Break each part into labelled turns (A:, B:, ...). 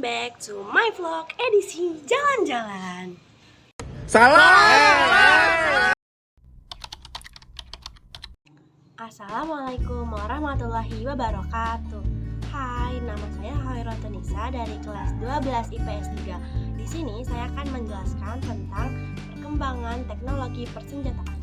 A: welcome back to my vlog edisi jalan-jalan.
B: Salah.
A: Assalamualaikum warahmatullahi wabarakatuh. Hai, nama saya Khairatul Nisa dari kelas 12 IPS 3. Di sini saya akan menjelaskan tentang perkembangan teknologi persenjataan.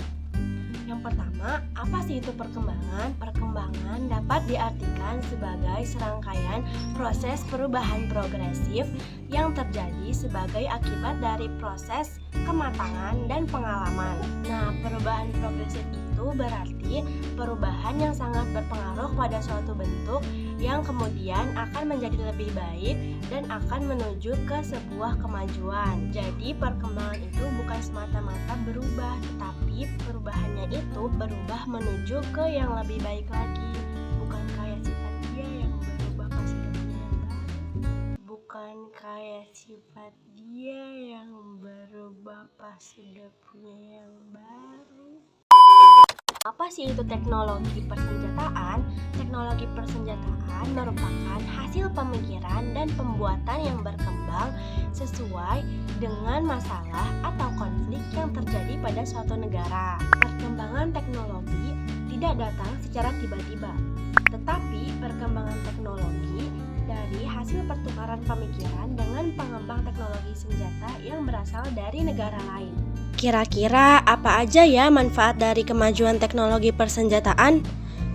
A: Yang pertama, apa sih itu perkembangan? Perkembangan dapat diartikan sebagai serangkaian proses perubahan progresif yang terjadi sebagai akibat dari proses kematangan dan pengalaman. Nah, perubahan progresif itu berarti perubahan yang sangat berpengaruh pada suatu bentuk yang kemudian akan menjadi lebih baik dan akan menuju ke sebuah kemajuan. Jadi perkembangan itu bukan semata-mata berubah, tetapi perubahannya itu berubah menuju ke yang lebih baik lagi. Bukan kayak sifat dia yang berubah pas sudah punya yang baru. Bukan kayak sifat dia yang berubah pas sudah punya yang baru. Apa sih itu teknologi persenjataan? Teknologi persenjataan merupakan hasil pemikiran dan pembuatan yang berkembang sesuai dengan masalah atau konflik yang terjadi pada suatu negara. Perkembangan teknologi tidak datang secara tiba-tiba, tetapi perkembangan teknologi dari hasil pertukaran pemikiran dengan pengembang teknologi senjata yang berasal dari negara lain. Kira-kira apa aja ya manfaat dari kemajuan teknologi persenjataan?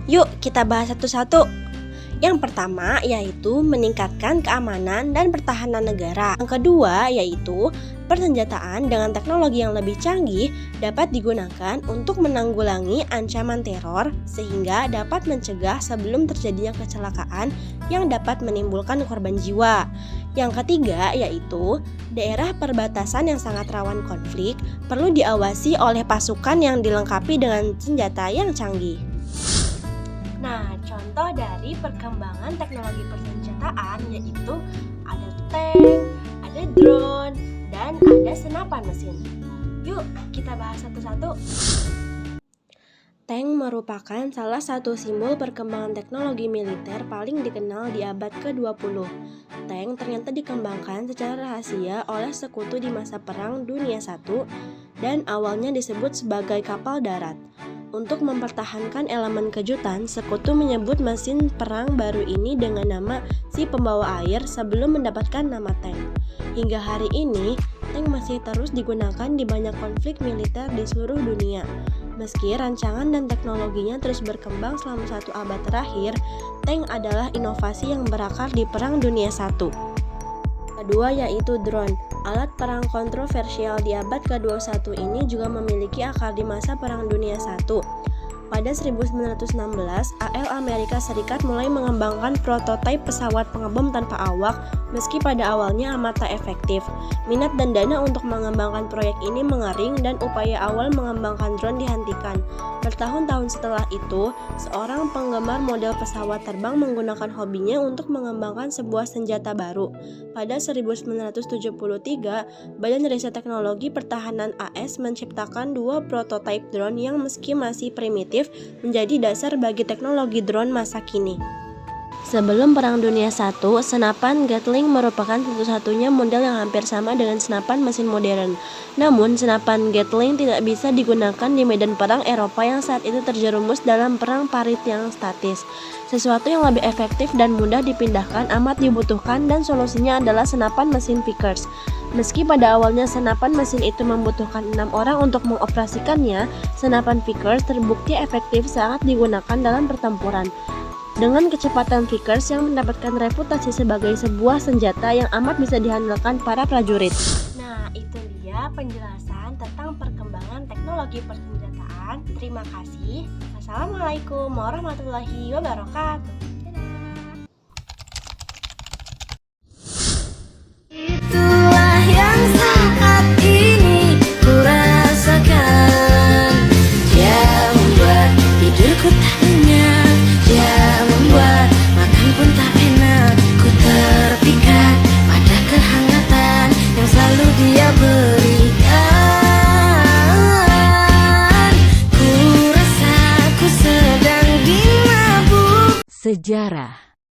A: Yuk kita bahas satu-satu. Yang pertama yaitu meningkatkan keamanan dan pertahanan negara. Yang kedua yaitu persenjataan dengan teknologi yang lebih canggih dapat digunakan untuk menanggulangi ancaman teror sehingga dapat mencegah sebelum terjadinya kecelakaan yang dapat menimbulkan korban jiwa. Yang ketiga yaitu daerah perbatasan yang sangat rawan konflik perlu diawasi oleh pasukan yang dilengkapi dengan senjata yang canggih. Nah, contoh dari perkembangan teknologi persenjataan yaitu ada tank, ada drone, dan ada senapan mesin. Yuk, kita bahas satu-satu. Tank merupakan salah satu simbol perkembangan teknologi militer paling dikenal di abad ke-20. Tank ternyata dikembangkan secara rahasia oleh sekutu di masa Perang Dunia I dan awalnya disebut sebagai kapal darat. Untuk mempertahankan elemen kejutan, sekutu menyebut mesin perang baru ini dengan nama si pembawa air sebelum mendapatkan nama tank. Hingga hari ini, tank masih terus digunakan di banyak konflik militer di seluruh dunia. Meski rancangan dan teknologinya terus berkembang selama 1 abad terakhir, tank adalah inovasi yang berakar di Perang Dunia I. Kedua yaitu drone. Alat perang kontroversial di abad ke-21 ini juga memiliki akar di masa Perang Dunia I. Pada 1916, AL Amerika Serikat mulai mengembangkan prototipe pesawat pengebom tanpa awak meski pada awalnya amat tak efektif. Minat dan dana untuk mengembangkan proyek ini mengering dan upaya awal mengembangkan drone dihentikan. Bertahun-tahun setelah itu, seorang penggemar model pesawat terbang menggunakan hobinya untuk mengembangkan sebuah senjata baru. Pada 1973, Badan Riset Teknologi Pertahanan AS menciptakan 2 prototipe drone yang meski masih primitif, menjadi dasar bagi teknologi drone masa kini. Sebelum Perang Dunia I, senapan Gatling merupakan satu-satunya model yang hampir sama dengan senapan mesin modern. Namun, senapan Gatling tidak bisa digunakan di medan perang Eropa yang saat itu terjerumus dalam perang parit yang statis. Sesuatu yang lebih efektif dan mudah dipindahkan amat dibutuhkan dan solusinya adalah senapan mesin Vickers. Meski pada awalnya senapan mesin itu membutuhkan 6 orang untuk mengoperasikannya, senapan Vickers terbukti efektif saat digunakan dalam pertempuran. Dengan kecepatan Vickers yang mendapatkan reputasi sebagai sebuah senjata yang amat bisa diandalkan para prajurit. Nah, itu dia penjelasan tentang perkembangan teknologi persenjataan. Terima kasih. Wassalamualaikum warahmatullahi wabarakatuh.
C: Itulah yang saat ini ku rasakan. Dia membuat tidurku tak nyenyak, dia membuat makan pun tak enak. Ku terpikat pada kehangatan yang selalu dia berikan. Ku rasa ku sedang dimabuk.
D: Sejarah.